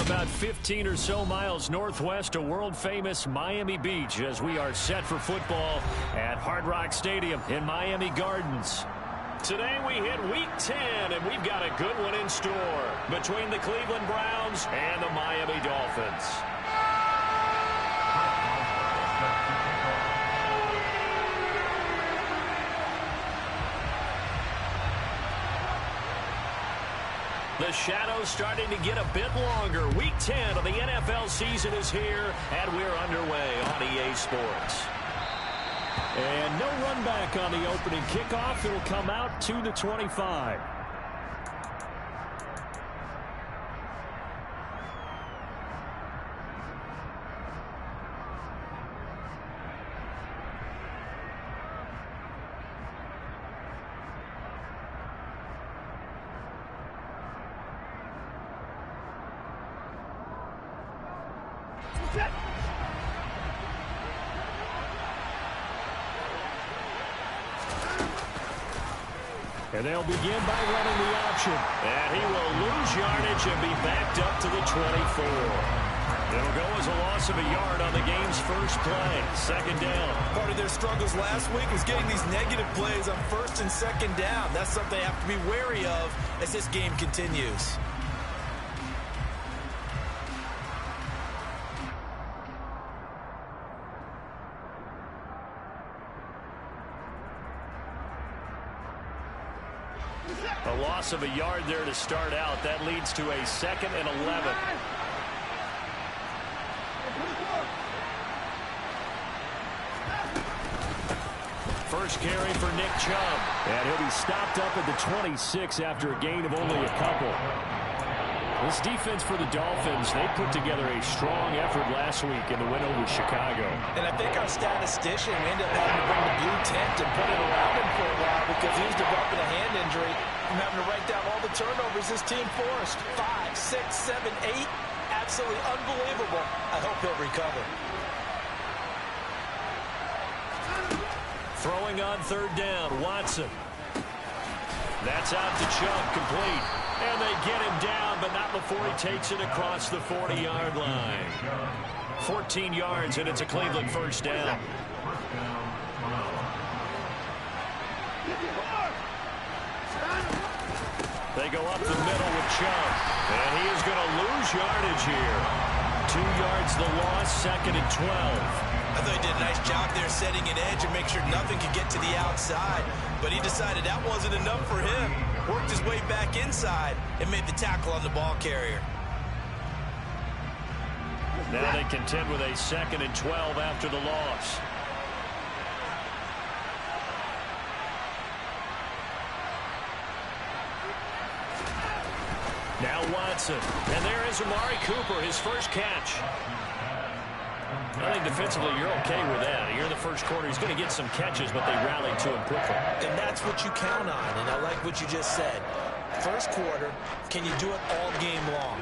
about 15 or so miles northwest of world-famous Miami Beach as we are set for football at Hard Rock Stadium in Miami Gardens. Today we hit Week 10, and we've got a good one in store between the Cleveland Browns and the Miami Dolphins. The shadow's starting to get a bit longer. Week 10 of the NFL season is here, and we're underway on EA Sports. And no run back on the opening kickoff. It'll come out to the 25. And they'll begin by running the option. And he will lose yardage and be backed up to the 24. It'll go as a loss of a yard on the game's first play. Second down. Part of their struggles last week was getting these negative plays on first and second down. That's something they have to be wary of as this game continues. A loss of a yard there to start out. That leads to a 2nd and 11. First carry for Nick Chubb. And he'll be stopped up at the 26 after a gain of only a couple. This defense for the Dolphins, they put together a strong effort last week in the win over Chicago. And I think our statistician ended up having to bring the blue tent and put it around him for a while because he was developing a hand injury from having to write down all the turnovers this team forced. 5, 6, 7, 8. Absolutely unbelievable. I hope he'll recover. Throwing on third down, Watson. That's out to Chubb, complete. And they get him down, but not before he takes it across the 40-yard line. 14 yards, and it's a Cleveland first down. They go up the middle with Chubb. And he is going to lose yardage here. 2 yards the loss, 2nd and 12. I thought he did a nice job there setting an edge and make sure nothing could get to the outside. But he decided that wasn't enough for him. Worked his way back inside and made the tackle on the ball carrier. Now they contend with a 2nd and 12 after the loss. Now Watson. And there is Amari Cooper, his first catch. I think defensively you're okay with that. Here in the first quarter, he's going to get some catches, but they rallied to him quickly. And that's what you count on, and I like what you just said. First quarter, can you do it all game long?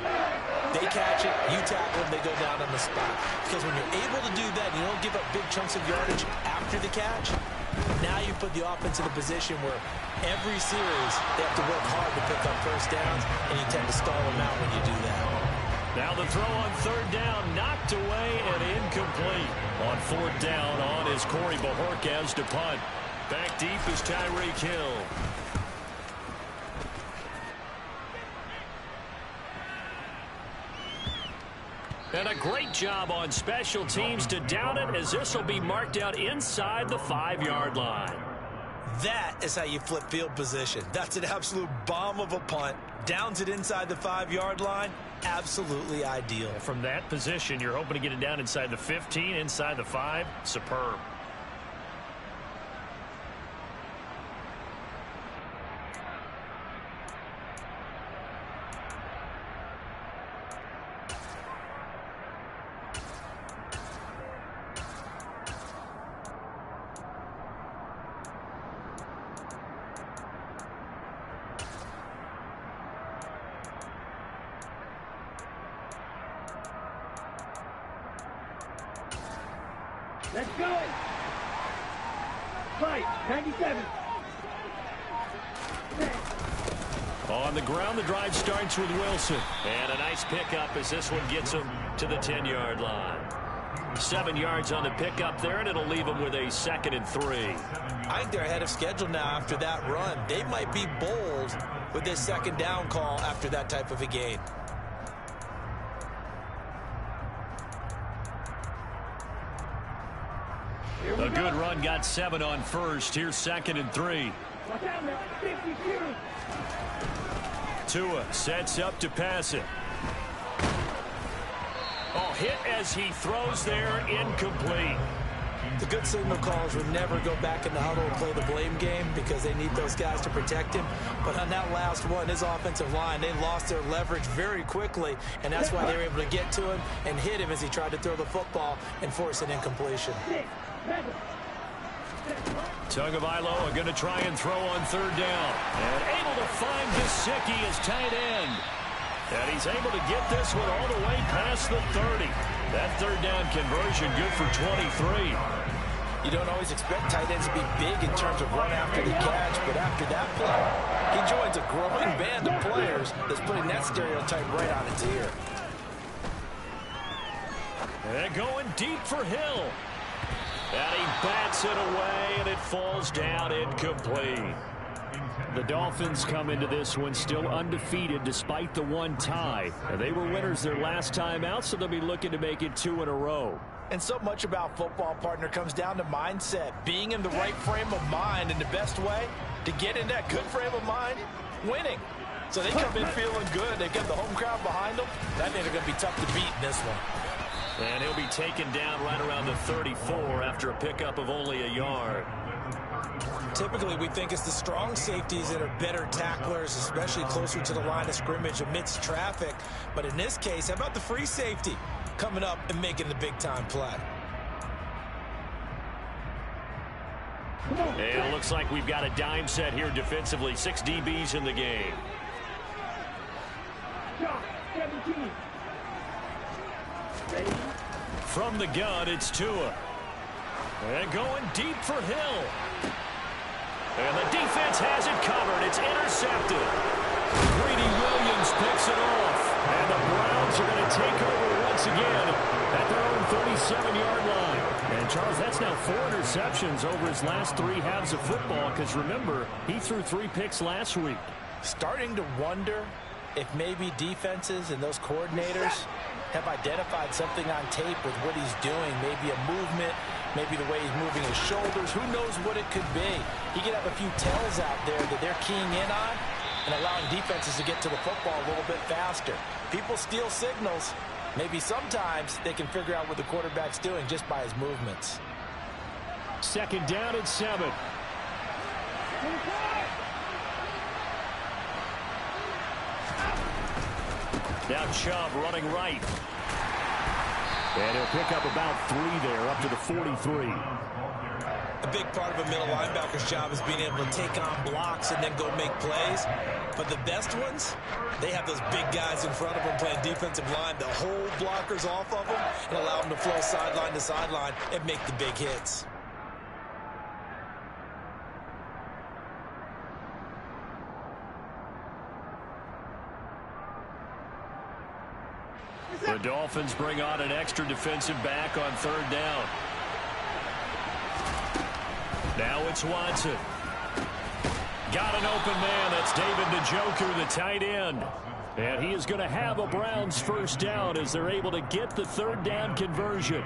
They catch it, you tackle them, they go down on the spot. Because when you're able to do that, you don't give up big chunks of yardage after the catch. Now you put the offense in a position where every series they have to work hard to pick up first downs, and you tend to stall them out when you do that. Now the throw on third down, knocked away and incomplete. On fourth down, on is Corey Bajorquez to punt. Back deep is Tyreek Hill. And a great job on special teams to down it, as this will be marked out inside the 5-yard line. That is how you flip field position. That's an absolute bomb of a punt. Downs it inside the 5-yard line. Absolutely ideal. From that position, you're hoping to get it down inside the 15, inside the 5. Superb. Let's go! Fight, 97. On the ground, the drive starts with Wilson. And a nice pickup as this one gets him to the 10-yard line. 7 yards on the pickup there, and it'll leave them with a 2nd and 3. I think they're ahead of schedule now after that run. They might be bold with this 2nd down call after that type of a gain. A good run got 7 on first. Here's 2nd and 3. Tua sets up to pass it. Oh, hit as he throws there, incomplete. The good signal callers would never go back in the huddle and play the blame game because they need those guys to protect him. But on that last one, his offensive line, they lost their leverage very quickly, and that's why they were able to get to him and hit him as he tried to throw the football and force an incompletion. Tagovailoa going to try and throw on 3rd down. And able to find Gesicki as tight end. And he's able to get this one all the way past the 30. That 3rd down conversion good for 23. You don't always expect tight ends to be big in terms of run after the catch, but after that play, he joins a growing band of players that's putting that stereotype right on its ear. And going deep for Hill. And he bats it away, and it falls down incomplete. The Dolphins come into this one still undefeated despite the 1 tie. They were winners their last time out, so they'll be looking to make it 2 in a row. And so much about football, partner, comes down to mindset. Being in the right frame of mind, and the best way to get in that good frame of mind, winning. So they come in feeling good. They've got the home crowd behind them. I think they're going to be tough to beat in this one. And he'll be taken down right around the 34 after a pickup of only a yard. Typically, we think it's the strong safeties that are better tacklers, especially closer to the line of scrimmage amidst traffic. But in this case, how about the free safety coming up and making the big-time play? And it looks like we've got a dime set here defensively. 6 DBs in the game. From the gun, it's Tua. And going deep for Hill. And the defense has it covered. It's intercepted. Greedy Williams picks it off. And the Browns are going to take over once again at their own 37-yard line. And, Charles, that's now 4 interceptions over his last 3 halves of football because, remember, he threw 3 picks last week. Starting to wonder if maybe defenses and those coordinators have identified something on tape with what he's doing, maybe a movement, maybe the way he's moving his shoulders. Who knows what it could be? He could have a few tells out there that they're keying in on and allowing defenses to get to the football a little bit faster. People steal signals. Maybe sometimes they can figure out what the quarterback's doing just by his movements. 2nd down and 7. Now Chubb running right. And he'll pick up about 3 there, up to the 43. A big part of a middle linebacker's job is being able to take on blocks and then go make plays. But the best ones, they have those big guys in front of them playing defensive line to hold blockers off of them and allow them to flow sideline to sideline and make the big hits. The Dolphins bring on an extra defensive back on 3rd down. Now it's Watson. Got an open man. That's David Njoku, the tight end. And he is going to have a Browns 1st down as they're able to get the 3rd down conversion.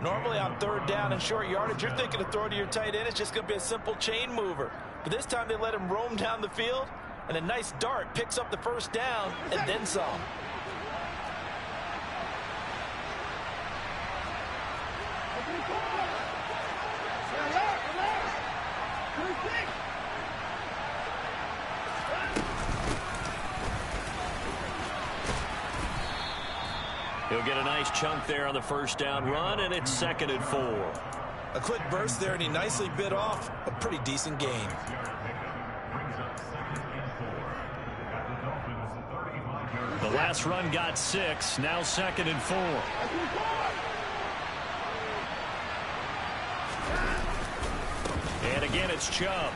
Normally on 3rd down and short yardage, you're thinking to throw to your tight end. It's just going to be a simple chain mover. But this time they let him roam down the field, and a nice dart picks up the 1st down and then some. He'll get a nice chunk there on the 1st down run, and it's 2nd and 4. A quick burst there, and he nicely bit off a pretty decent gain. The last run got 6, now 2nd and 4. And again, it's Chubb.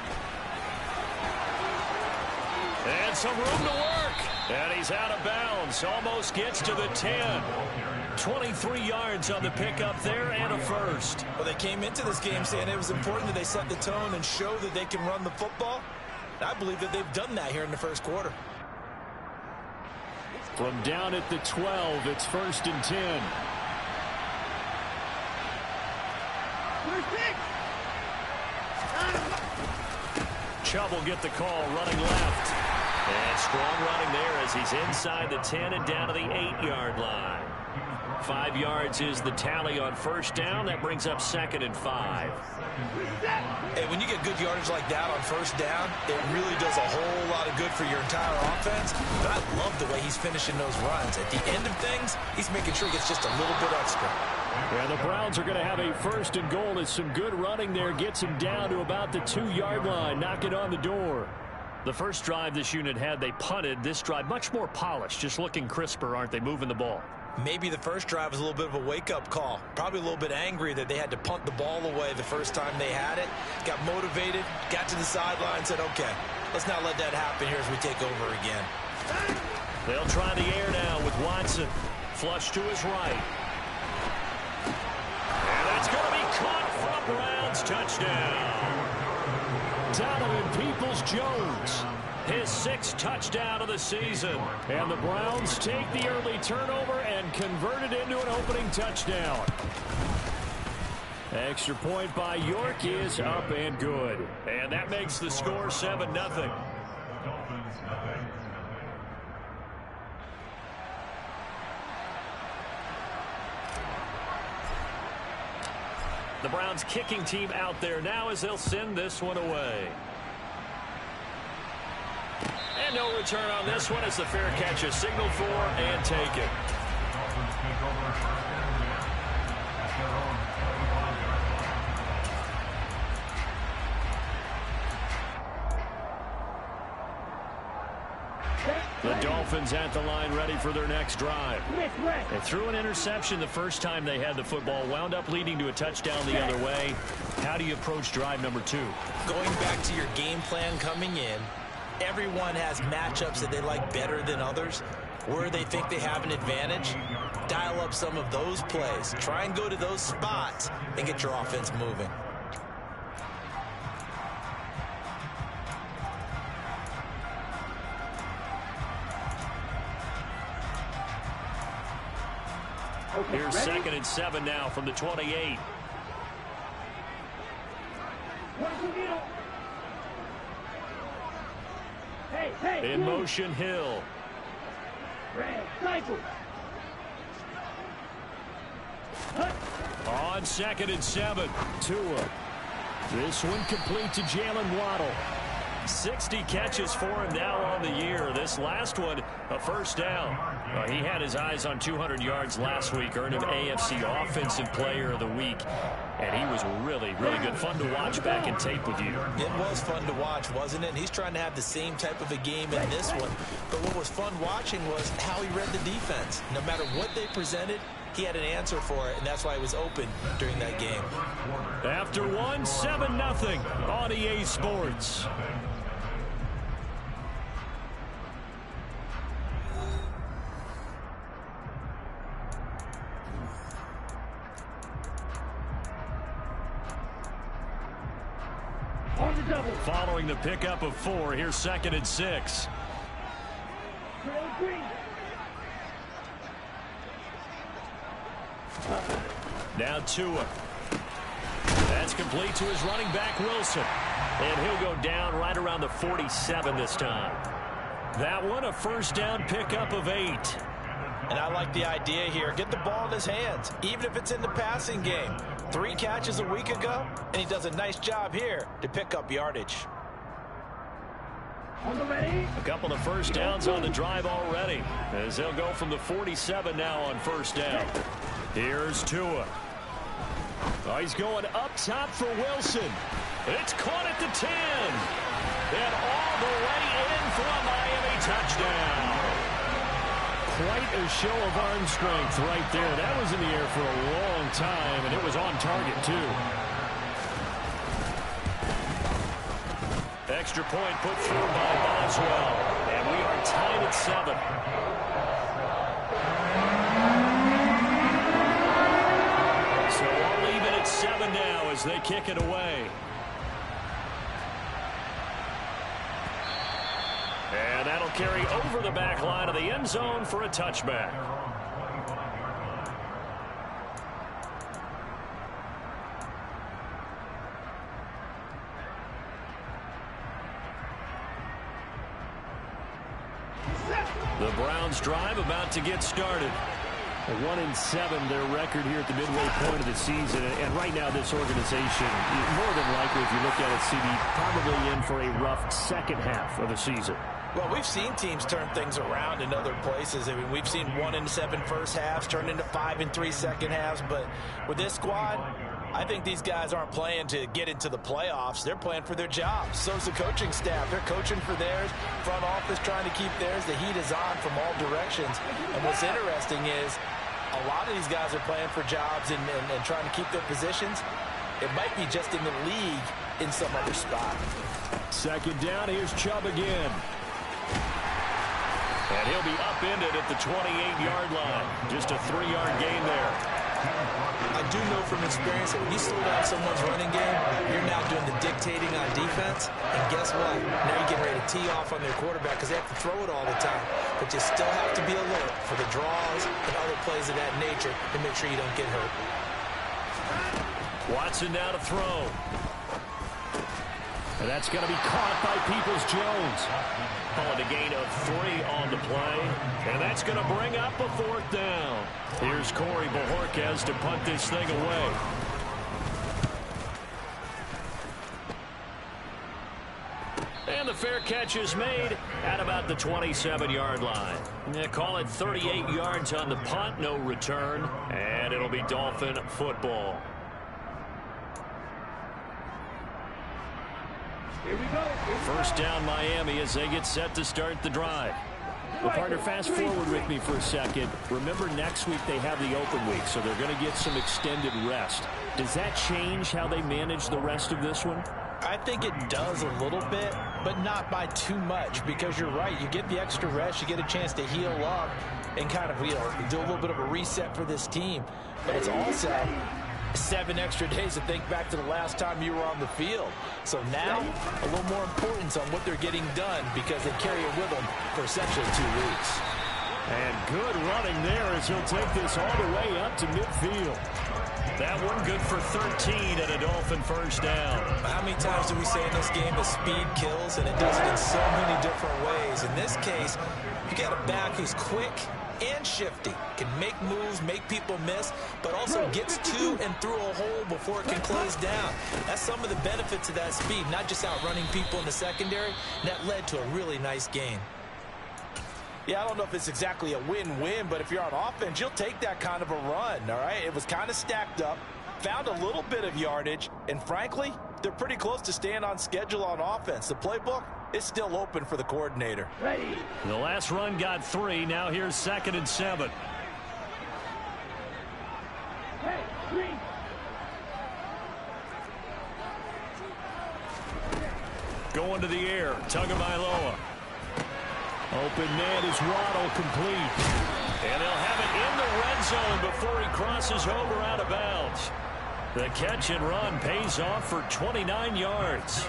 And some room to work. And he's out of bounds. Almost gets to the 10. 23 yards on the pickup there and a first. Well, they came into this game saying it was important that they set the tone and show that they can run the football. I believe that they've done that here in the first quarter. From down at the 12, it's 1st and 10. Chubb will get the call, running left. And strong running there as he's inside the 10 and down to the 8-yard line. 5 yards is the tally on 1st down. That brings up 2nd and 5. And when you get good yardage like that on 1st down, it really does a whole lot of good for your entire offense. But I love the way he's finishing those runs. At the end of things, he's making sure he gets just a little bit extra. Yeah, the Browns are going to have a 1st and goal. It's some good running there. Gets him down to about the 2-yard line. Knock it on the door. The first drive this unit had, they punted. This drive, much more polished. Just looking crisper, aren't they, moving the ball? Maybe the first drive was a little bit of a wake-up call. Probably a little bit angry that they had to punt the ball away the first time they had it. Got motivated, got to the sideline, said, okay, let's not let that happen here as we take over again. They'll try the air now with Watson. Flush to his right. And that's going to be caught for a Browns touchdown. Donovan Peoples-Jones, his 6th touchdown of the season. And the Browns take the early turnover and convert it into an opening touchdown. Extra point by York is up and good. And that makes the score 7-0. The Browns kicking team out there now as they'll send this one away. And no return on this one as the fair catch is signaled for and taken. The Dolphins at the line ready for their next drive. They threw an interception the first time they had the football, wound up leading to a touchdown the other way. How do you approach drive number 2? Going back to your game plan coming in, everyone has matchups that they like better than others. Where they think they have an advantage, dial up some of those plays. Try and go to those spots and get your offense moving. Here's 2nd and 7 now from the 28. In motion, Hill. On 2nd and 7, Tua. This one complete to Jalen Waddle. 60 catches for him now on the year. This last one, a 1st down. He had his eyes on 200 yards last week, earned him AFC Offensive Player of the Week. And he was really, really good. Fun to watch back in tape with you. It was fun to watch, wasn't it? He's trying to have the same type of a game in this one. But what was fun watching was how he read the defense. No matter what they presented, he had an answer for it, and that's why he was open during that game. After one, 7-0 on EA Sports. Following the pickup of 4, here's 2nd and 6. Now Tua. That's complete to his running back, Wilson. And he'll go down right around the 47 this time. That one, a 1st down pickup of 8. And I like the idea here. Get the ball in his hands, even if it's in the passing game. 3 catches a week ago, and he does a nice job here to pick up yardage. A couple of 1st downs on the drive already, as they'll go from the 47 now on 1st down. Here's Tua. Oh, he's going up top for Wilson. It's caught at the 10. And all the way in for a Miami touchdown. Quite a show of arm strength right there. That was in the air for a long time, and it was on target, too. Extra point put through by Boswell. with 7. So all even at 7 now as they kick it away. And that'll carry over the back line of the end zone for a touchback. The Browns drive about to get started. 1-7 their record here at the midway point of the season. And right now this organization, more than likely if you look at it, CD, probably in for a rough second half of the season. Well, we've seen teams turn things around in other places. I mean, we've seen 1-7 first halves turn into 5-3 second halves. But with this squad, I think these guys aren't playing to get into the playoffs. They're playing for their jobs. So's the coaching staff. They're coaching for theirs. Front office trying to keep theirs. The heat is on from all directions. And what's interesting is a lot of these guys are playing for jobs and trying to keep their positions. It might be just in the league in some other spot. Second down, here's Chubb again. And he'll be upended at the 28-yard line. Just a 3-yard gain there. I do know from experience that when you slow down someone's running game, you're now doing the dictating on defense. And guess what? Now you're getting ready to tee off on their quarterback because they have to throw it all the time. But you still have to be alert for the draws and other plays of that nature to make sure you don't get hurt. Watson now to throw. And that's going to be caught by Peoples-Jones. Calling a gain of 3 on the play. And that's going to bring up a 4th down. Here's Corey Bojorquez to punt this thing away. And the fair catch is made at about the 27-yard line. Call it 38 yards on the punt, no return. And it'll be Dolphin football. Here we go. First down Miami as they get set to start the drive. Well, partner, fast forward with me for a second. Remember, next week they have the open week, so they're going to get some extended rest. Does that change how they manage the rest of this one? I think it does a little bit, but not by too much, because you're right. You get the extra rest, you get a chance to heal up and kind of, do a little bit of a reset for this team. But it's also 7 extra days to think back to the last time you were on the field. So now, a little more importance on what they're getting done because they carry it with them for essentially 2 weeks. And good running there as he'll take this all the way up to midfield. That one good for 13 and a Dolphin first down. How many times do we say in this game that speed kills, and it does it in so many different ways? In this case, you got a back who's quick and shifty, can make moves, make people miss, but also gets to and through a hole before it can close down. That's some of the benefits of that speed, not just outrunning people in the secondary. And that led to a really nice game. Yeah, I don't know if it's exactly a win-win, but if you're on offense, you'll take that kind of a run, all right? It was kind of stacked up, found a little bit of yardage, and frankly, they're pretty close to staying on schedule on offense. The playbook is still open for the coordinator. Ready. The last run got 3. Now here's 2nd and 7. Hey, 3. Going to the air. Tagovailoa. Open man is Waddle, complete. And they'll have it in the red zone before he crosses over out of bounds. The catch and run pays off for 29 yards.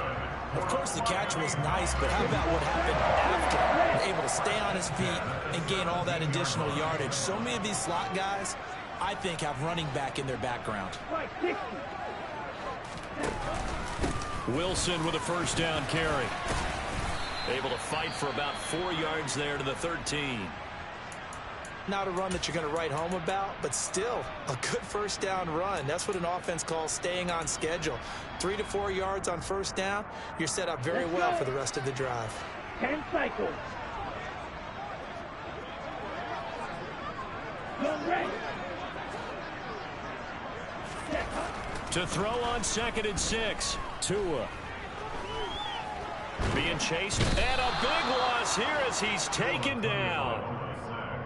Of course, the catch was nice, but how about what happened after? Able to stay on his feet and gain all that additional yardage. So many of these slot guys, I think, have running back in their background. Right, 60. Wilson with a first down carry. Able to fight for about 4 yards there to the 13. Not a run that you're going to write home about, but still a good first down run. That's what an offense calls staying on schedule. 3 to 4 yards on first down, you're set up very well for the rest of the drive. 10 cycles. Go right. To throw on 2nd and 6. Tua. Being chased, and a big loss here as he's taken down.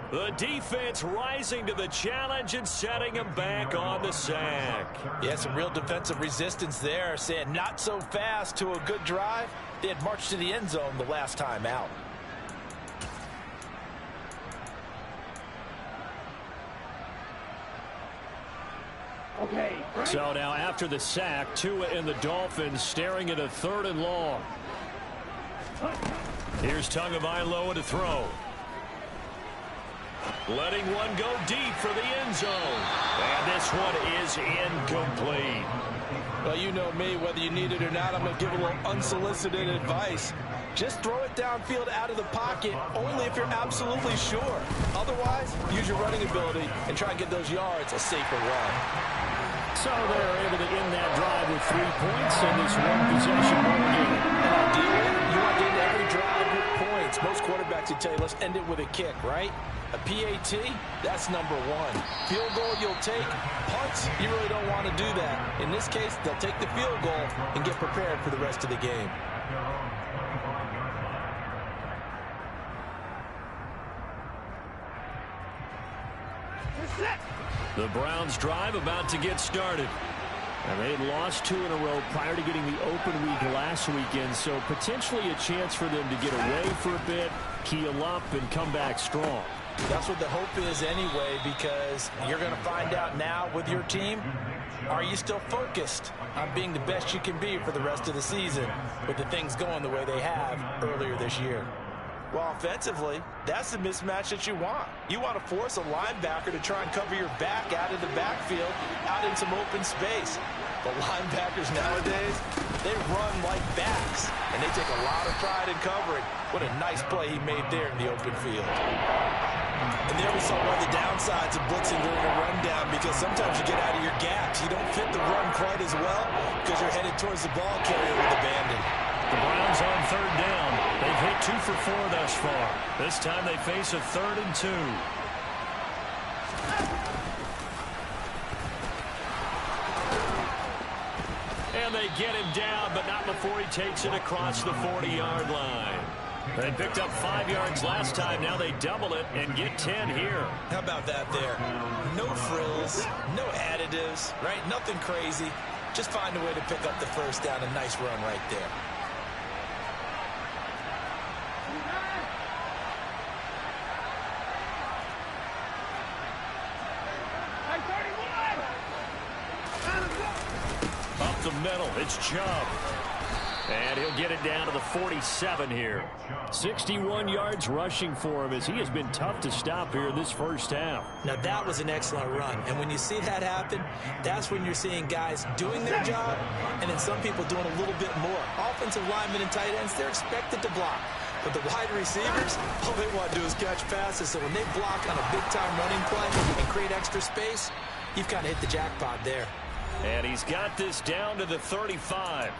The defense rising to the challenge and setting him back on the sack. Yeah, some real defensive resistance there, saying not so fast to a good drive. They had marched to the end zone the last time out. Okay. Right. So now after the sack, Tua and the Dolphins staring at a 3rd and long. Here's Tagovailoa to throw. Letting one go deep for the end zone. And this one is incomplete. Well, you know me, whether you need it or not, I'm going to give a little unsolicited advice. Just throw it downfield out of the pocket, only if you're absolutely sure. Otherwise, use your running ability and try and get those yards a safer run. So they're able to end that drive with 3 points in this one-possession ball game. Ideally, you want to end every drive with points. Most quarterbacks would tell you, let's end it with a kick, right? A PAT, that's number 1. Field goal you'll take. Punts, you really don't want to do that. In this case, they'll take the field goal and get prepared for the rest of the game. The Browns drive about to get started. And they had lost 2 in a row prior to getting the open week last weekend, so potentially a chance for them to get away for a bit, keel up, and come back strong. That's what the hope is anyway, because you're going to find out now with your team, are you still focused on being the best you can be for the rest of the season with the things going the way they have earlier this year? Well, offensively, that's the mismatch that you want. You want to force a linebacker to try and cover your back out of the backfield, out in some open space. But linebackers nowadays, they run like backs, and they take a lot of pride in covering. What a nice play he made there in the open field. And there we saw one of the downsides of blitzing during a rundown, because sometimes you get out of your gaps. You don't fit the run quite as well because you're headed towards the ball carrier with abandon. The Browns on 3rd down. They've hit 2 for 4 thus far. This time they face a 3rd and 2. And they get him down, but not before he takes it across the 40-yard line. They picked up 5 yards last time. Now they double it and get 10 here. How about that there? No frills, no additives, right? Nothing crazy. Just find a way to pick up the 1st down. A nice run right there. Up the middle, it's Chubb. And he'll get it down to the 47 here. 61 yards rushing for him, as he has been tough to stop here in this first half. Now that was an excellent run, and when you see that happen, that's when you're seeing guys doing their job, and then some people doing a little bit more. Offensive linemen and tight ends, they're expected to block. But the wide receivers, all they want to do is catch passes. So when they block on a big-time running play and create extra space, you've kind of hit the jackpot there. And he's got this down to the 35.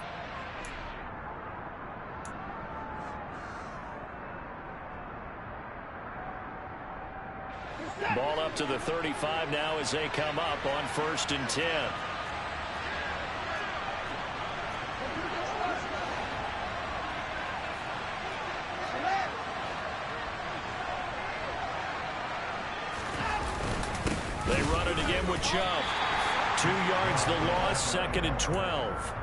Ball up to the 35 now as they come up on 1st and 10. They run it again with Chubb. 2 yards the loss, 2nd and 12.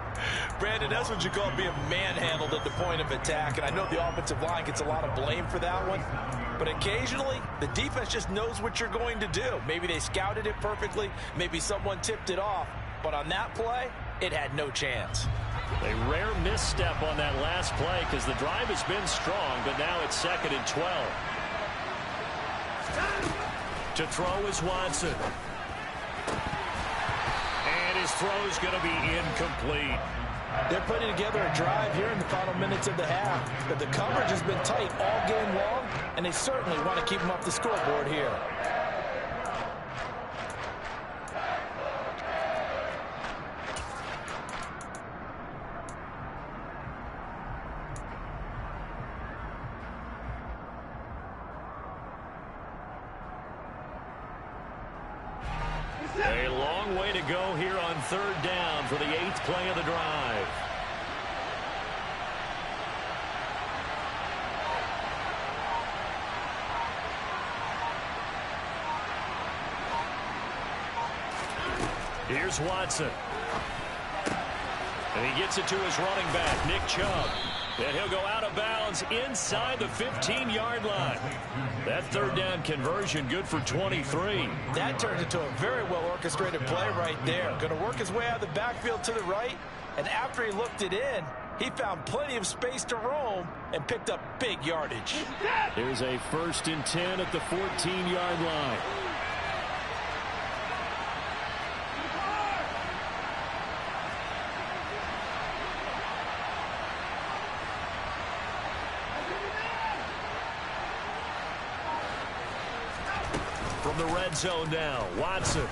Brandon, that's what you call being manhandled at the point of attack, and I know the offensive line gets a lot of blame for that one, but occasionally the defense just knows what you're going to do. Maybe they scouted it perfectly, maybe someone tipped it off, but on that play, it had no chance. A rare misstep on that last play because the drive has been strong, but now it's 2nd and 12. To throw is Watson. And his throw's going to be incomplete. They're putting together a drive here in the final minutes of the half, but the coverage has been tight all game long, and they certainly want to keep them off the scoreboard here. A long way to go here on 3rd down for the 8th play of the drive. Here's Watson. And he gets it to his running back, Nick Chubb. And he'll go out of bounds inside the 15-yard line. That third down conversion good for 23. That turned into a very well-orchestrated play right there. Going to work his way out of the backfield to the right, and after he looked it in, he found plenty of space to roam and picked up big yardage. Here's a 1st and 10 at the 14-yard line. From the red zone now, Watson.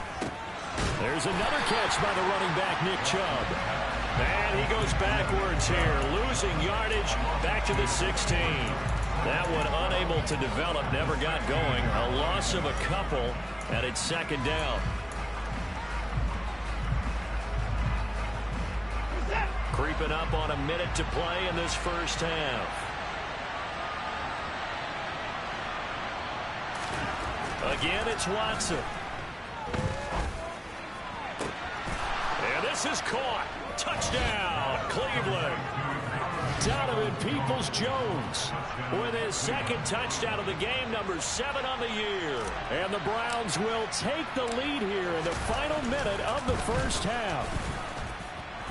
There's another catch by the running back, Nick Chubb. And he goes backwards here, losing yardage back to the 16. That one unable to develop, never got going. A loss of a couple, and it's 2nd down. Creeping up on a minute to play in this first half. Again, it's Watson. And this is caught. Touchdown, Cleveland. Donovan Peoples-Jones with his 2nd touchdown of the game, number 7 on the year. And the Browns will take the lead here in the final minute of the first half.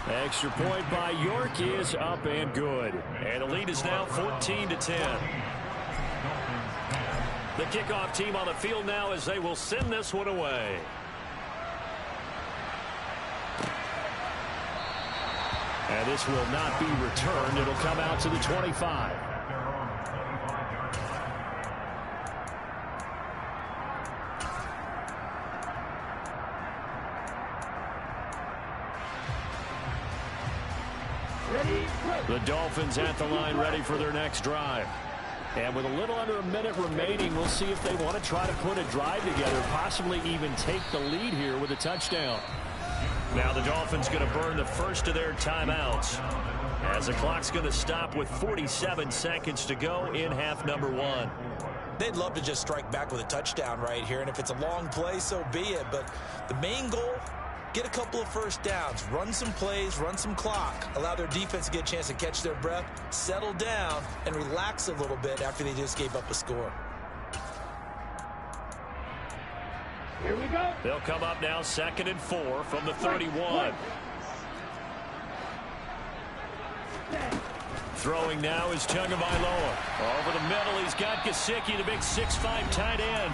Extra point by York is up and good. And the lead is now 14-10. The kickoff team on the field now as they will send this one away. And this will not be returned. It'll come out to the 25. The Dolphins at the line ready for their next drive. And with a little under a minute remaining, we'll see if they want to try to put a drive together, possibly even take the lead here with a touchdown. Now the Dolphins going to burn the first of their timeouts as the clock's going to stop with 47 seconds to go in half number 1. They'd love to just strike back with a touchdown right here, and if it's a long play, so be it. But the main goal, get a couple of first downs, run some plays, run some clock, allow their defense to get a chance to catch their breath, settle down, and relax a little bit after they just gave up a score. Here we go. They'll come up now 2nd and 4 from the 31. Throwing now is Tagovailoa. Over the middle, he's got Gesicki, the big 6'5" tight end.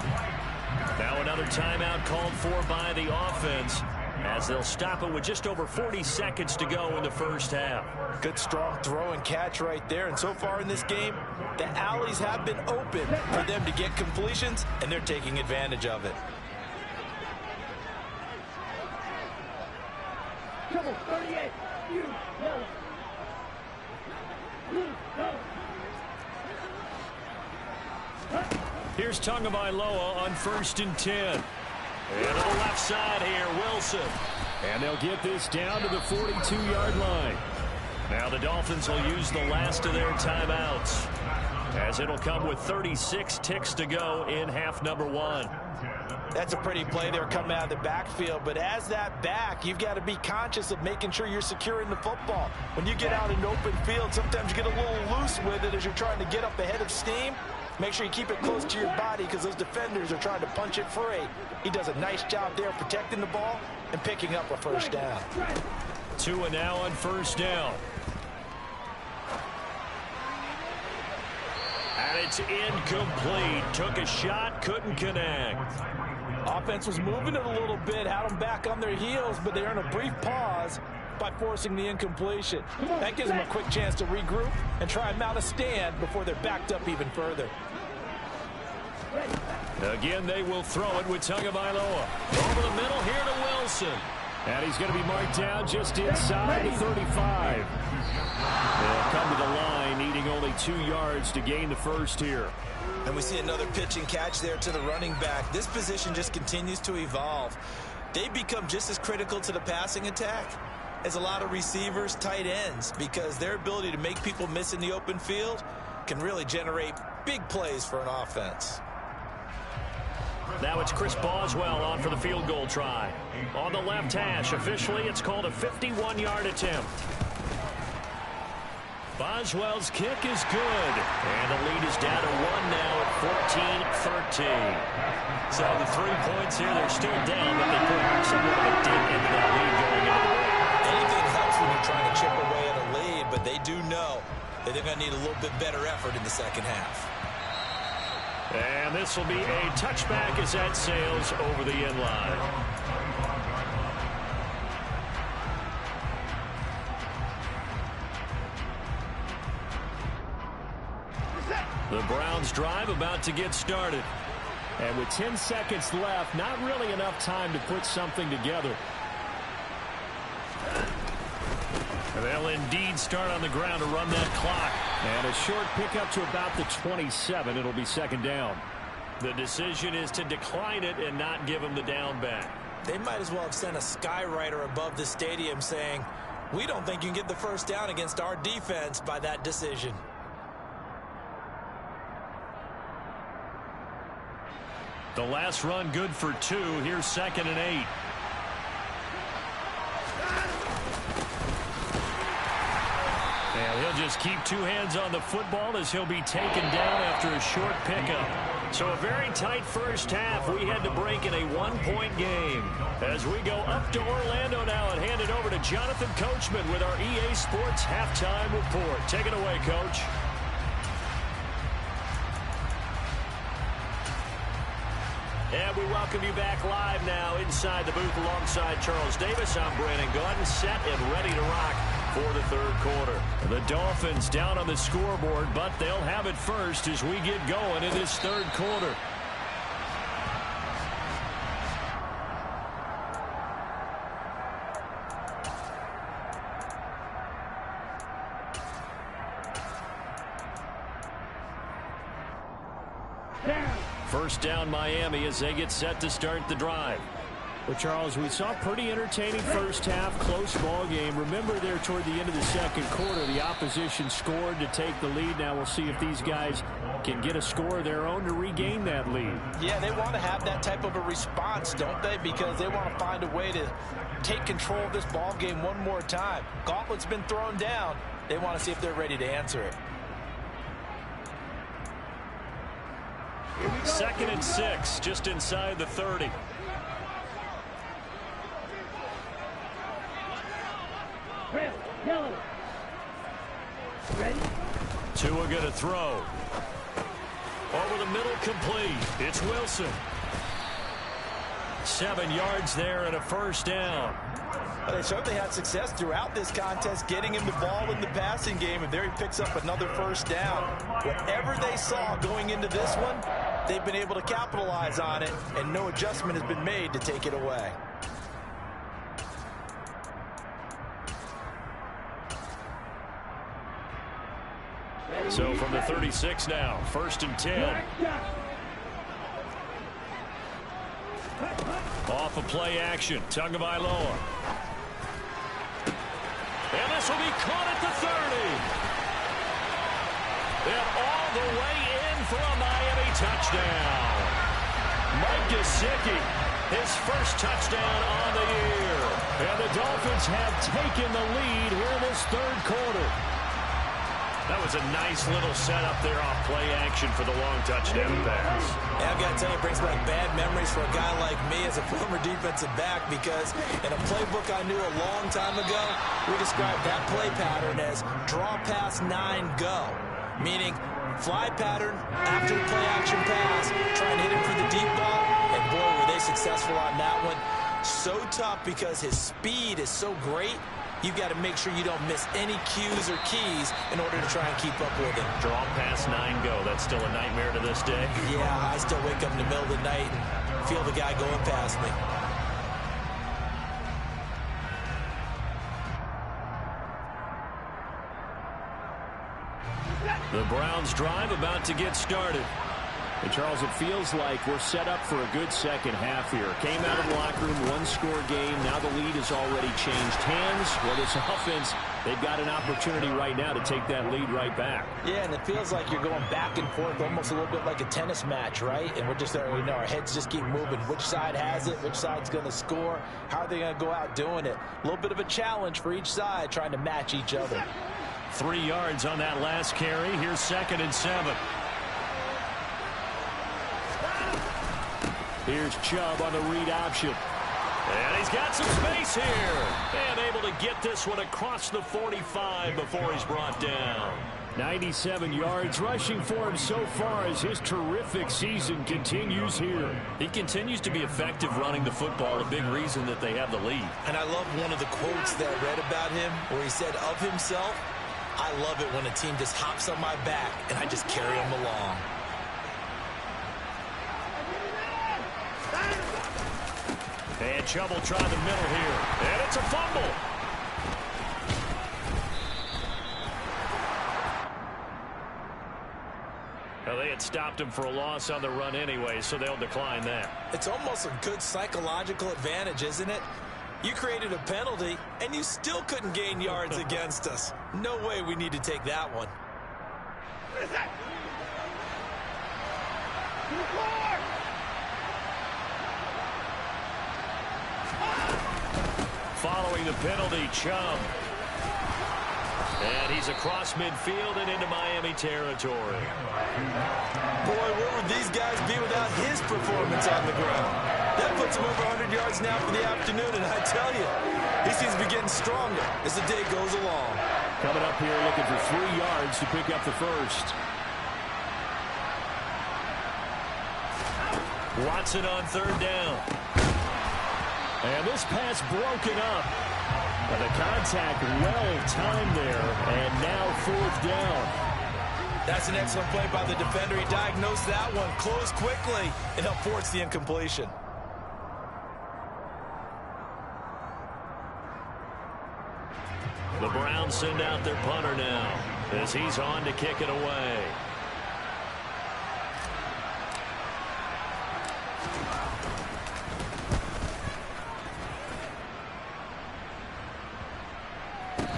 Now another timeout called for by the offense as they'll stop it with just over 40 seconds to go in the first half. Good strong throw and catch right there. And so far in this game, the alleys have been open for them to get completions, and they're taking advantage of it. Trouble 38. You go. Here's Tagovailoa on 1st and 10. And to the left side here, Wilson. And they'll get this down to the 42-yard line. Now the Dolphins will use the last of their timeouts as it'll come with 36 ticks to go in half number 1. That's a pretty play there coming out of the backfield, but as that back, you've got to be conscious of making sure you're securing the football. When you get out in open field, sometimes you get a little loose with it as you're trying to get up ahead of steam. Make sure you keep it close to your body because those defenders are trying to punch it free. He does a nice job there protecting the ball and picking up a first down. 2 and now on 1st down. And it's incomplete. Took a shot, couldn't connect. Offense was moving it a little bit, had them back on their heels, but they earned a brief pause by forcing the incompletion. That gives them a quick chance to regroup and try and mount a stand before they're backed up even further. Again, they will throw it with Tagovailoa. Over the middle here to Wilson. And he's going to be marked down just inside the 35. They'll come to the line, needing only 2 yards to gain the first here. And we see another pitch and catch there to the running back. This position just continues to evolve. They become just as critical to the passing attack as a lot of receivers, tight ends, because their ability to make people miss in the open field can really generate big plays for an offense. Now it's Chris Boswell on for the field goal try. On the left hash, officially it's called a 51-yard attempt. Boswell's kick is good. And the lead is down to 1 now at 14-13. So the 3 points here, they're still down, but they put somewhat of a dent into that lead going into the break. Anything helps when you're trying to chip away at a lead, but they do know that they're going to need a little bit better effort in the second half. And this will be a touchback as that sails over the end line. The Browns drive about to get started. And with 10 seconds left, not really enough time to put something together. And they'll indeed start on the ground to run that clock. And a short pickup to about the 27. It'll be second down. The decision is to decline it and not give them the down back. They might as well have sent a skywriter above the stadium saying, we don't think you can get the first down against our defense by that decision. The last run good for 2. Here's 2nd and 8. And he'll just keep 2 hands on the football as he'll be taken down after a short pickup. So a very tight first half. We had to break in a 1-point game. As we go up to Orlando now and hand it over to Jonathan Coachman with our EA Sports halftime report. Take it away, Coach. And we welcome you back live now inside the booth alongside Charles Davis. I'm Brandon Gaudin, set and ready to rock for the third quarter. The Dolphins down on the scoreboard, but they'll have it first as we get going in this third quarter. First down Miami as they get set to start the drive. Well, Charles, we saw a pretty entertaining first half, close ball game. Remember there toward the end of the second quarter, the opposition scored to take the lead. Now we'll see if these guys can get a score of their own to regain that lead. Yeah, they want to have that type of a response, don't they? Because they want to find a way to take control of this ball game one more time. Gauntlet's been thrown down. They want to see if they're ready to answer it. 2nd and 6, just inside the 30. Tua going to throw. Over the middle, complete. It's Wilson. 7 yards there and a first down. Well, they certainly had success throughout this contest getting him the ball in the passing game, and there he picks up another first down. Whatever they saw going into this one, they've been able to capitalize on it, and no adjustment has been made to take it away. So from the 36 now, 1st and 10. Off of play action, Tagovailoa. And this will be caught at the 30. And all the way in for a Miami touchdown. Mike Gesicki, his first touchdown on the year. And the Dolphins have taken the lead here in this third quarter. That was a nice little setup there off play action for the long touchdown pass. Yeah, I've got to tell you, it brings back bad memories for a guy like me as a former defensive back, because in a playbook I knew a long time ago, we described that play pattern as draw pass 9 go, meaning fly pattern after the play action pass, trying to hit him for the deep ball, and boy, were they successful on that one. So tough because his speed is so great. You've got to make sure you don't miss any cues or keys in order to try and keep up with him. Draw past 9 go. That's still a nightmare to this day. Yeah, I still wake up in the middle of the night and feel the guy going past me. The Browns drive about to get started. And Charles, it feels like we're set up for a good second half here. Came out of the locker room, 1-score game. Now the lead has already changed hands. Well, this offense, they've got an opportunity right now to take that lead right back. Yeah, and it feels like you're going back and forth, almost a little bit like a tennis match, right? And we're just there, you know, our heads just keep moving. Which side has it? Which side's going to score? How are they going to go out doing it? A little bit of a challenge for each side, trying to match each other. 3 yards on that last carry. Here's 2nd and 7. Here's Chubb on the read option. And he's got some space here. And able to get this one across the 45 before he's brought down. 97 yards rushing for him so far as his terrific season continues here. He continues to be effective running the football, a big reason that they have the lead. And I love one of the quotes that I read about him where he said of himself, "I love it when a team just hops on my back and I just carry them along." And Chubb will try the middle here. And it's a fumble. Well, they had stopped him for a loss on the run anyway, so they'll decline that. It's almost a good psychological advantage, isn't it? You created a penalty, and you still couldn't gain yards against us. No way we need to take that one. Following the penalty, Chubb. And he's across midfield and into Miami territory. Boy, where would these guys be without his performance on the ground? That puts him over 100 yards now for the afternoon, and I tell you, he seems to be getting stronger as the day goes along. Coming up here looking for 3 yards to pick up the first. Watson on 3rd down. And this pass broken up. But the contact well timed there, and now 4th down. That's an excellent play by the defender. He diagnosed that one, closed quickly, and helped force the incompletion. The Browns send out their punter now as he's on to kick it away.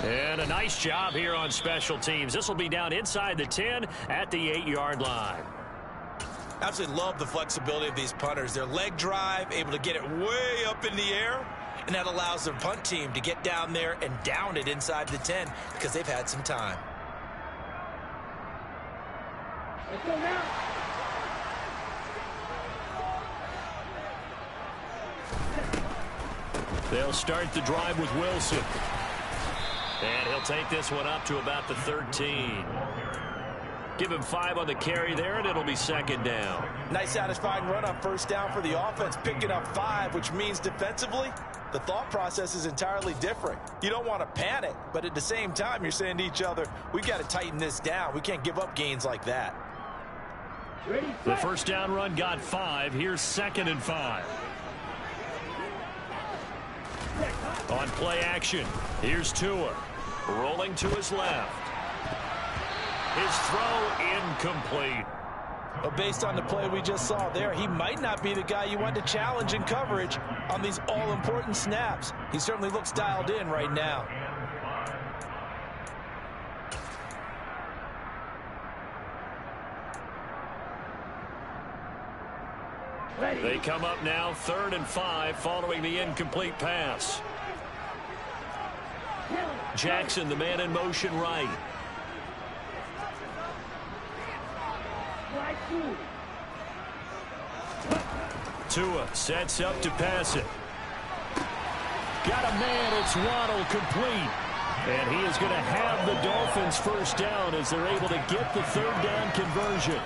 And a nice job here on special teams. This will be down inside the 10 at the 8-yard line. Absolutely love the flexibility of these punters. Their leg drive, able to get it way up in the air, and that allows their punt team to get down there and down it inside the 10 because they've had some time. Let's go now. They'll start the drive with Wilson. And he'll take this one up to about the 13. Give him 5 on the carry there, and it'll be 2nd down. Nice satisfying run on 1st down for the offense, picking up 5, which means defensively, the thought process is entirely different. You don't want to panic, but at the same time, you're saying to each other, we've got to tighten this down. We can't give up gains like that. The 1st down run got 5. Here's 2nd and 5. On play action, here's Tua. Rolling to his left. His throw incomplete. But based on the play we just saw there, he might not be the guy you want to challenge in coverage on these all-important snaps. He certainly looks dialed in right now. They come up now 3rd and 5 following the incomplete pass. Jackson, the man in motion right. Tua sets up to pass it. Got a man, it's Waddle, complete. And he is going to have the Dolphins 1st down as they're able to get the 3rd down conversion.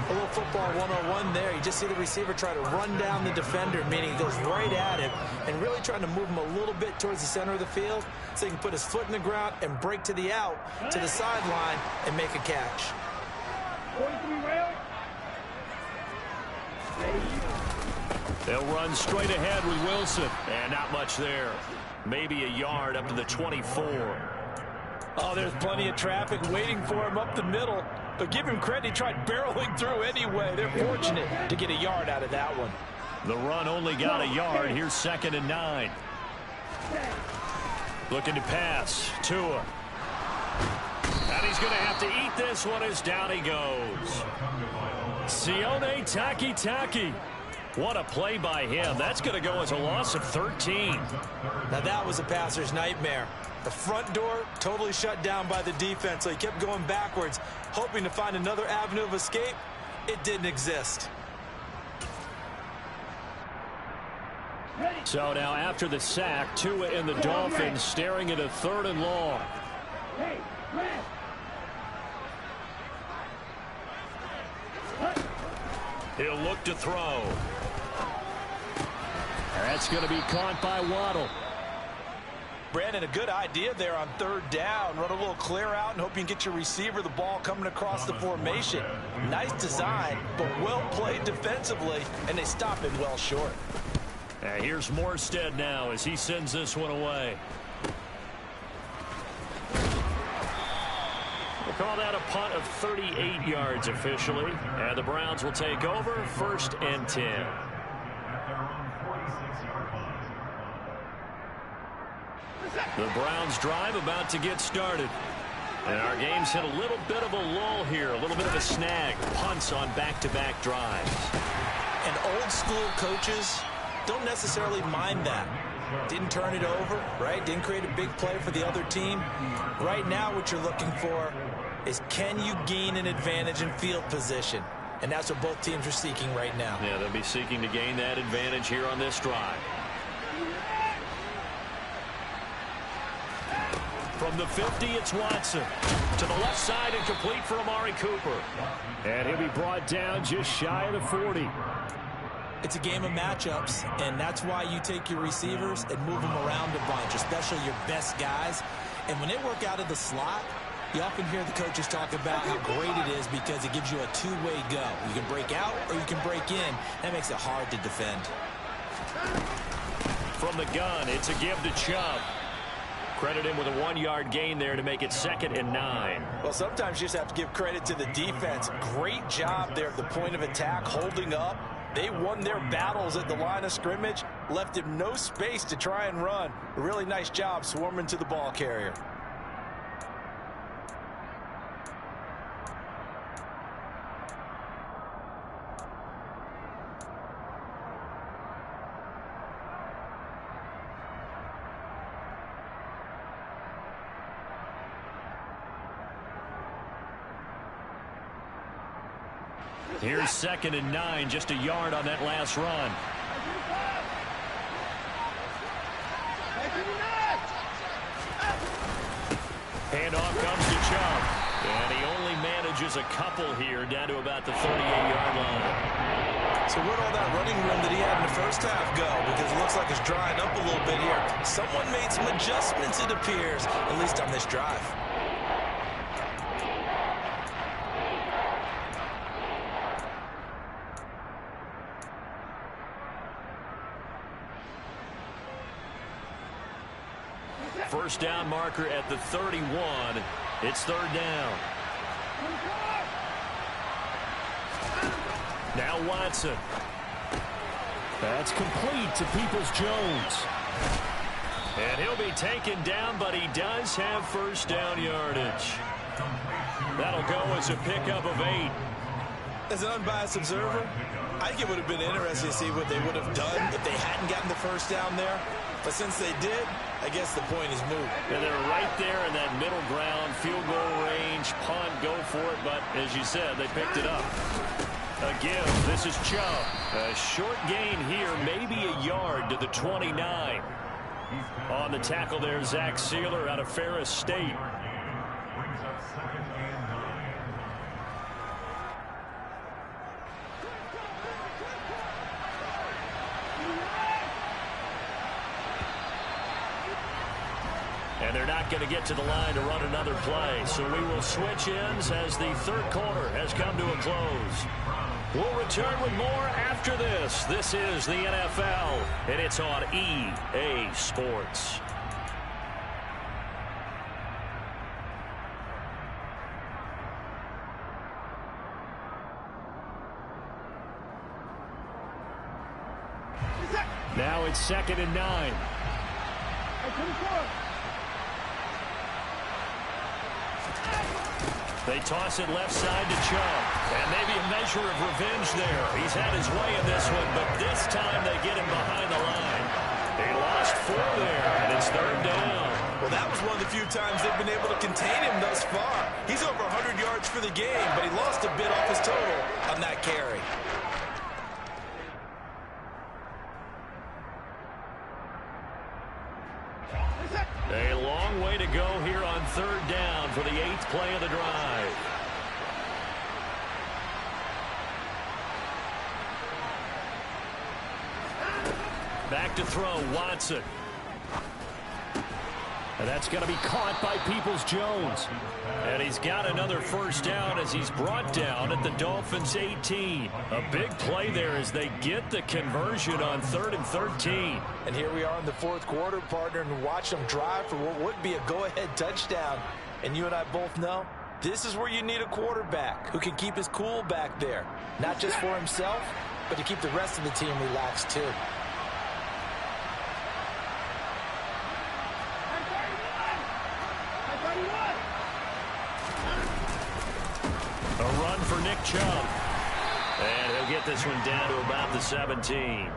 A little football 101 there. You just see the receiver try to run down the defender, meaning he goes right at him and really trying to move him a little bit towards the center of the field so he can put his foot in the ground and break to the out, to the sideline, and make a catch. 43 rail. They'll run straight ahead with Wilson. And not much there. Maybe a yard up to the 24. Oh, there's plenty of traffic waiting for him up the middle. But give him credit, he tried barreling through anyway. They're fortunate to get a yard out of that one. The run only got a yard. Here's 2nd and 9. Looking to pass. Tua. And he's going to have to eat this one as down he goes. Sione Takitaki. What a play by him. That's going to go as a loss of 13. Now that was a passer's nightmare. The front door totally shut down by the defense, so he kept going backwards, hoping to find another avenue of escape. It didn't exist. So now after the sack, Tua and the Dolphins staring at a 3rd and long. He'll look to throw. That's going to be caught by Waddle. Brandon, a good idea there on 3rd down. Run a little clear out and hope you can get your receiver the ball coming across the formation. Nice design, but well played defensively, and they stop him well short. Here's Morstead now as he sends this one away. We'll call that a punt of 38 yards officially. And the Browns will take over 1st and 10. The Browns drive about to get started. And our game's hit a little bit of a lull here, a little bit of a snag. Punts on back-to-back drives. And old school coaches don't necessarily mind that. Didn't turn it over, right? Didn't create a big play for the other team. Right now what you're looking for is, can you gain an advantage in field position? And that's what both teams are seeking right now. Yeah, they'll be seeking to gain that advantage here on this drive. From the 50, it's Watson. To the left side and complete for Amari Cooper. And he'll be brought down just shy of the 40. It's a game of matchups, and that's why you take your receivers and move them around a bunch, especially your best guys. And when they work out of the slot, you often hear the coaches talk about how great it is because it gives you a two-way go. You can break out or you can break in. That makes it hard to defend. From the gun, it's a give to Chubb. Credit him with a 1-yard gain there to make it 2nd and 9. Well, sometimes you just have to give credit to the defense. Great job there at the point of attack, holding up. They won their battles at the line of scrimmage, left him no space to try and run. A really nice job swarming to the ball carrier. Here's 2nd and 9, just a yard on that last run. Handoff comes to Chubb. And he only manages a couple here down to about the 38-yard line. So where'd all that running room that he had in the first half go? Because it looks like it's drying up a little bit here. Someone made some adjustments, it appears, at least on this drive. First down marker at the 31. It's 3rd down. Now Watson. That's complete to Peoples-Jones. And he'll be taken down, but he does have first down yardage. That'll go as a pickup of 8. As an unbiased observer, I think it would have been interesting to see what they would have done if they hadn't gotten the first down there. But since they did, I guess the point is moot. And they're right there in that middle ground, field goal range, punt, go for it. But as you said, they picked it up. A give. This is Chubb. A short gain here, maybe a yard to the 29. On the tackle there, Zach Sealer out of Ferris State. And they're not going to get to the line to run another play. So we will switch ends as the 3rd quarter has come to a close. We'll return with more after this. This is the NFL, and it's on EA Sports. Now it's 2nd and 9. They toss it left side to Chubb. And maybe a measure of revenge there. He's had his way in this one, but this time they get him behind the line. They lost 4 there, and it's 3rd down. Well, that was one of the few times they've been able to contain him thus far. He's over 100 yards for the game, but he lost a bit off his total on that carry. A long way to go here on 3rd down for the 8th play of the drive. Back to throw, Watson. And that's going to be caught by Peoples-Jones. And he's got another 1st down as he's brought down at the Dolphins' 18. A big play there as they get the conversion on 3rd and 13. And here we are in the 4th quarter, partner, and watch them drive for what would be a go-ahead touchdown. And you and I both know this is where you need a quarterback who can keep his cool back there. Not just for himself, but to keep the rest of the team relaxed too. A run for Nick Chubb. And he'll get this one down to about the 17.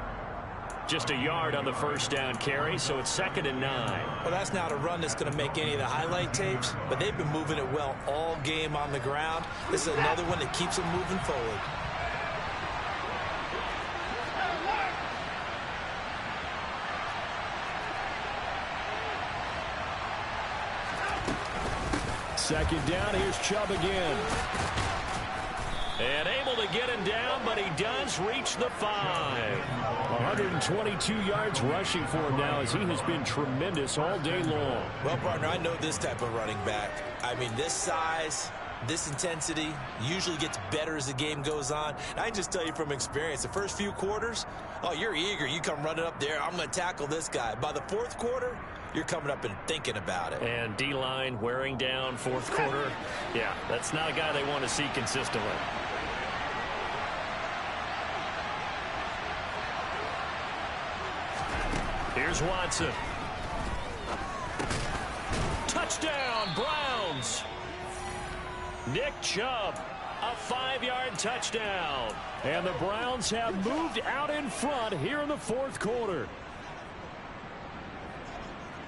Just a yard on the 1st down carry, so it's 2nd and 9. Well, that's not a run that's going to make any of the highlight tapes, but they've been moving it well all game on the ground. This is another one that keeps them moving forward. Second down, here's Chubb again. And able to get him down, but he does reach the 5. 122 yards rushing for him now as he has been tremendous all day long. Well, partner, I know this type of running back. I mean, this size, this intensity usually gets better as the game goes on. And I just tell you from experience, the first few quarters, oh, you're eager. You come running up there. I'm going to tackle this guy. By the 4th quarter, you're coming up and thinking about it. And D-line wearing down 4th quarter. Yeah, that's not a guy they want to see consistently. Here's Watson. Touchdown, Browns. Nick Chubb, a 5-yard touchdown. And the Browns have moved out in front here in the 4th quarter.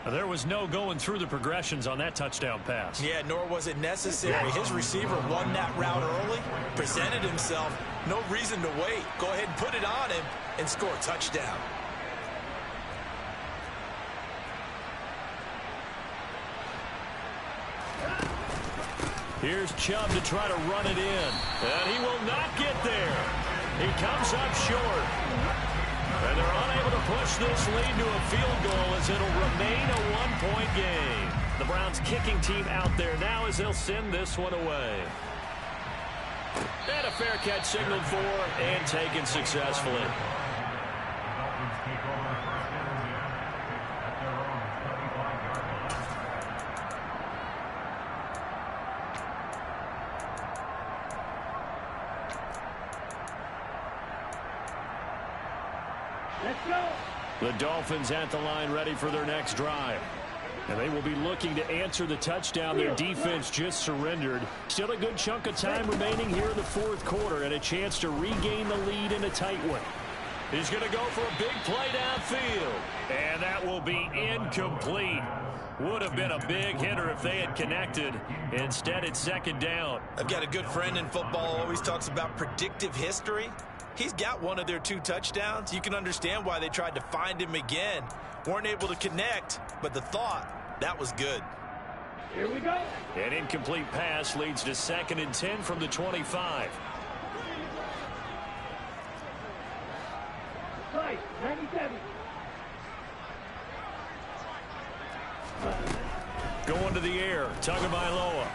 There was no going through the progressions on that touchdown pass. Yeah, nor was it necessary. His receiver won that route early, presented himself. No reason to wait. Go ahead and put it on him and score a touchdown. Here's Chubb to try to run it in. And he will not get there. He comes up short. And they're unable to push this lead to a field goal as it'll remain a 1-point game. The Browns kicking team out there now as they'll send this one away. And a fair catch signaled for and taken successfully. Let's go. The Dolphins at the line ready for their next drive. And they will be looking to answer the touchdown their defense just surrendered. Still a good chunk of time remaining here in the 4th quarter and a chance to regain the lead in a tight one. He's going to go for a big play downfield. And that will be incomplete. Would have been a big hitter if they had connected. Instead, it's 2nd down. I've got a good friend in football who always talks about predictive history. He's got one of their 2 touchdowns. You can understand why they tried to find him again. Weren't able to connect, but the thought, that was good. Here we go. An incomplete pass leads to 2nd and 10 from the 25. Right, 97. Going to the air, Tagovailoa.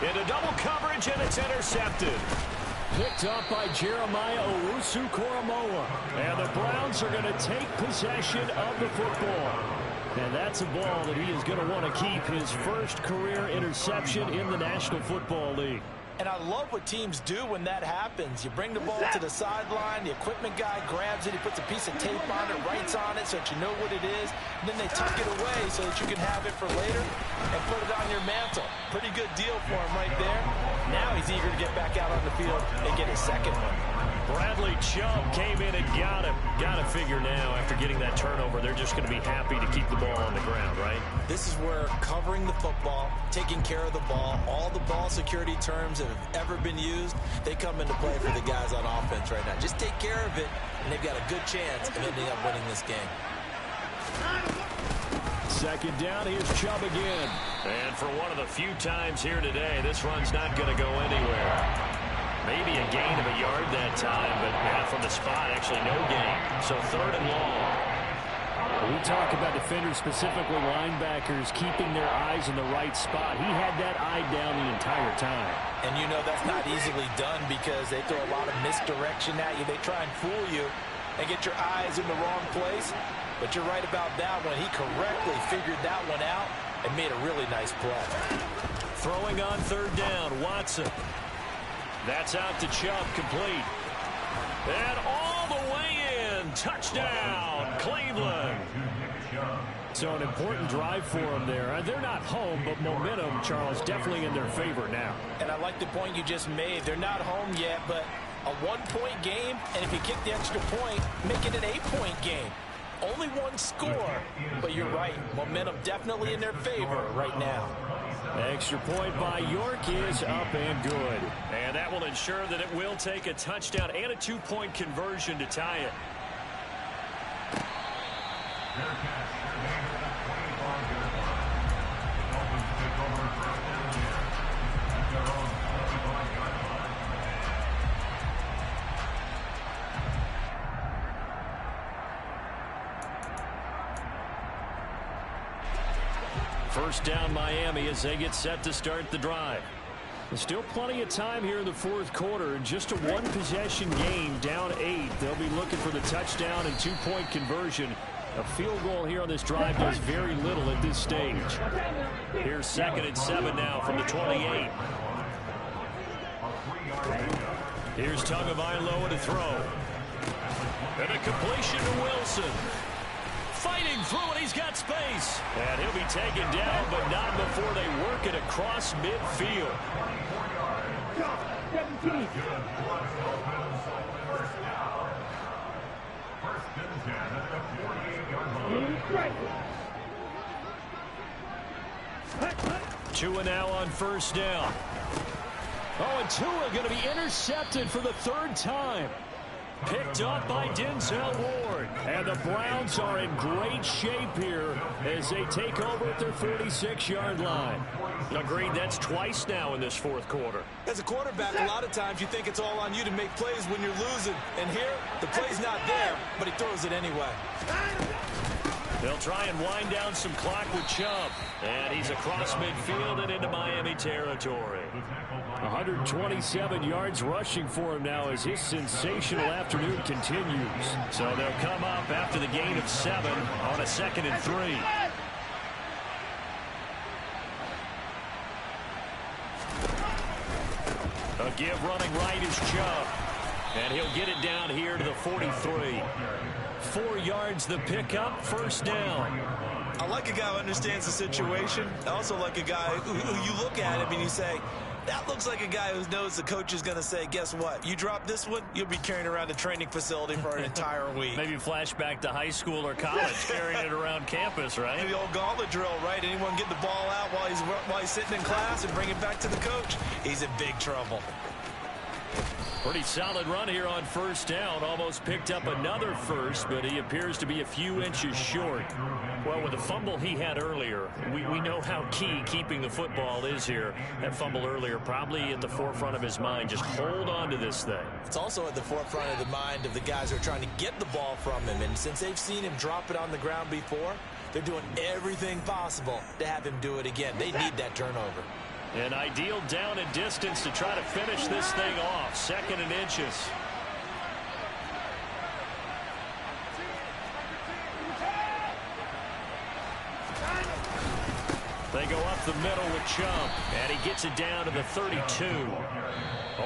Into double coverage, and it's intercepted. Picked up by Jeremiah Owusu-Koramoah. And the Browns are going to take possession of the football. And that's a ball that he is going to want to keep his first career interception in the National Football League. And I love what teams do when that happens. You bring the ball to the sideline, the equipment guy grabs it, he puts a piece of tape on it, writes on it so that you know what it is, and then they tuck it away so that you can have it for later and put it on your mantle. Pretty good deal for him right there. Now he's eager to get back out on the field and get his second one. Bradley Chubb came in and got him. Got to figure now, after getting that turnover, they're just going to be happy to keep the ball on the ground, right? This is where covering the football, taking care of the ball, all the ball security terms that have ever been used, they come into play for the guys on offense right now. Just take care of it, and they've got a good chance of ending up winning this game. Second down, here's Chubb again. And for one of the few times here today, this run's not going to go anywhere. Maybe a gain of a yard that time, but from the spot, actually no gain. So third and long. We talk about defenders, specifically linebackers, keeping their eyes in the right spot. He had that eye down the entire time. And you know that's not easily done because they throw a lot of misdirection at you. They try and fool you and get your eyes in the wrong place. But you're right about that one. He correctly figured that one out and made a really nice play. Throwing on third down, Watson. That's out to Chubb, complete. And all the way in. Touchdown, Cleveland. So an important drive for them there. They're not home, but momentum, Charles, definitely in their favor now. And I like the point you just made. They're not home yet, but a one-point game, and if you kick the extra point, make it an 8-point game. Only one score, but you're right. Momentum definitely in their favor right now. Extra point by York is up and good. And that will ensure that it will take a touchdown and a 2-point conversion to tie it. First down Miami as they get set to start the drive. There's still plenty of time here in the fourth quarter. Just a one-possession game, down 8. They'll be looking for the touchdown and 2-point conversion. A field goal here on this drive does very little at this stage. Here's 2nd and 7 now from the 28. Here's Tagovailoa to throw. And a completion to Wilson. Fighting through it, he's got space. And he'll be taken down, but not before they work it across midfield. 17. Tua now on first down. Oh, and Tua going to be intercepted for the third time. Picked up by Denzel Ward. And the Browns are in great shape here as they take over at their 46-yard line. Agreed, that's twice now in this fourth quarter. As a quarterback, a lot of times you think it's all on you to make plays when you're losing. And here, the play's not there, but he throws it anyway. They'll try and wind down some clock with Chubb. And he's across midfield and into Miami territory. 127 yards rushing for him now as his sensational afternoon continues. So they'll come up after the gain of 7 on a 2nd and 3. A give running right is Chubb. And he'll get it down here to the 43. 4 yards the pickup, first down. I like a guy who understands the situation. I also like a guy who you look at him and you say, that looks like a guy who knows the coach is going to say, guess what? You drop this one, you'll be carrying around the training facility for an entire week. Maybe flashback to high school or college, carrying it around campus, right? The old gauntlet drill, right? Anyone get the ball out while he's sitting in class and bring it back to the coach? He's in big trouble. Pretty solid run here on first down. Almost picked up another first, but he appears to be a few inches short. Well, with the fumble he had earlier, we know how key keeping the football is here. That fumble earlier probably at the forefront of his mind. Just hold on to this thing. It's also at the forefront of the mind of the guys who are trying to get the ball from him. And since they've seen him drop it on the ground before, they're doing everything possible to have him do it again. They need that turnover. An ideal down and distance to try to finish this thing off. 2nd and inches. They go up the middle with Chubb. And he gets it down to the 32.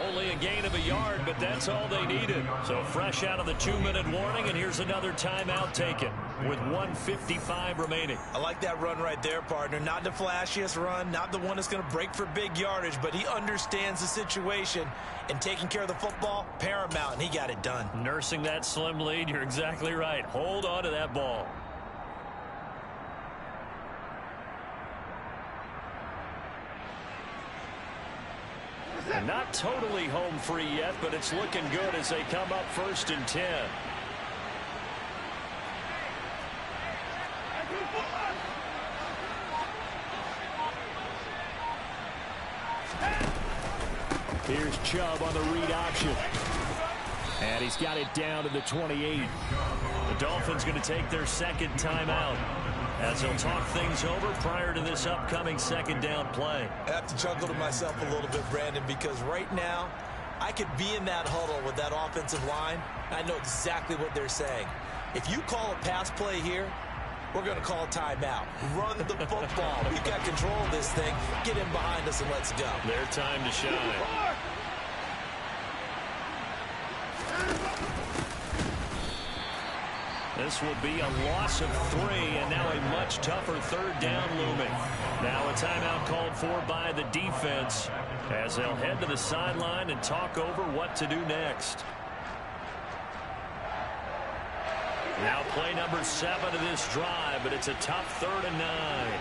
Only a gain of a yard, but that's all they needed. So fresh out of the 2-minute warning, and here's another timeout taken with 1:55 remaining. I like that run right there, partner. Not the flashiest run, not the one that's going to break for big yardage, but he understands the situation, and taking care of the football, paramount, and he got it done. Nursing that slim lead, you're exactly right. Hold on to that ball. And not totally home free yet, but it's looking good as they come up 1st and 10. Here's Chubb on the read option. And he's got it down to the 28. The Dolphins going to take their second timeout as they'll talk things over prior to this upcoming second down play. I have to chuckle to myself a little bit, Brandon, because right now I could be in that huddle with that offensive line. I know exactly what they're saying. If you call a pass play here, we're going to call a timeout. Run the football. We've got control of this thing. Get in behind us and let's go. Their time to shine. This will be a loss of 3, and now a much tougher third down looming. Now a timeout called for by the defense as they'll head to the sideline and talk over what to do next. Now play number 7 of this drive, but it's a tough 3rd and 9.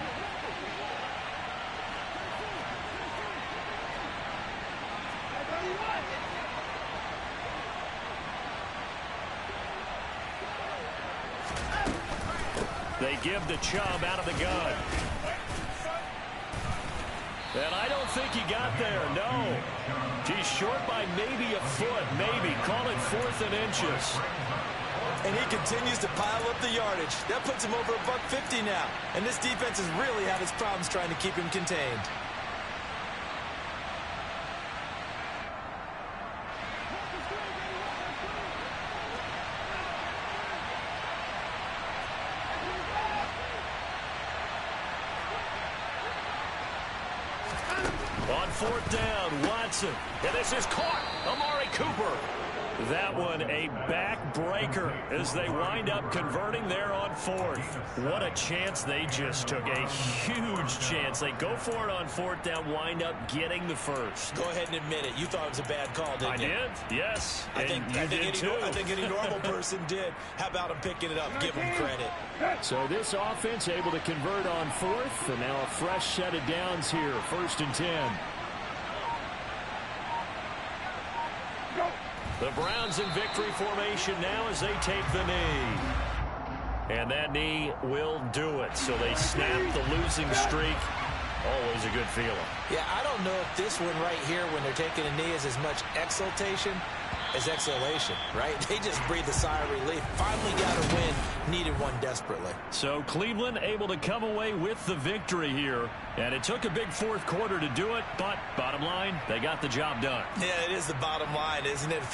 They give the Chubb out of the gun. And I don't think he got there, no. He's short by maybe a foot, maybe. Call it 4th and inches. And he continues to pile up the yardage. That puts him over $150 now. And this defense has really had its problems trying to keep him contained. On 4th down, Watson. And this is caught. Amari Cooper. That one a backbreaker as they wind up converting there on 4th. What a chance they just took. A huge chance. They go for it on 4th down, wind up getting the first. Go ahead and admit it. You thought it was a bad call, didn't you? I did, yes. I think any normal person did. How about him picking it up? Give him credit. So this offense able to convert on 4th, and now a fresh set of downs here. 1st and 10. The Browns in victory formation now as they take the knee. And that knee will do it. So they snap the losing streak. Always a good feeling. Yeah, I don't know if this one right here when they're taking a knee is as much exultation as exhalation, right? They just breathe a sigh of relief. Finally got a win. Needed one desperately. So Cleveland able to come away with the victory here. And it took a big 4th quarter to do it. But bottom line, they got the job done. Yeah, it is the bottom line, isn't it? A few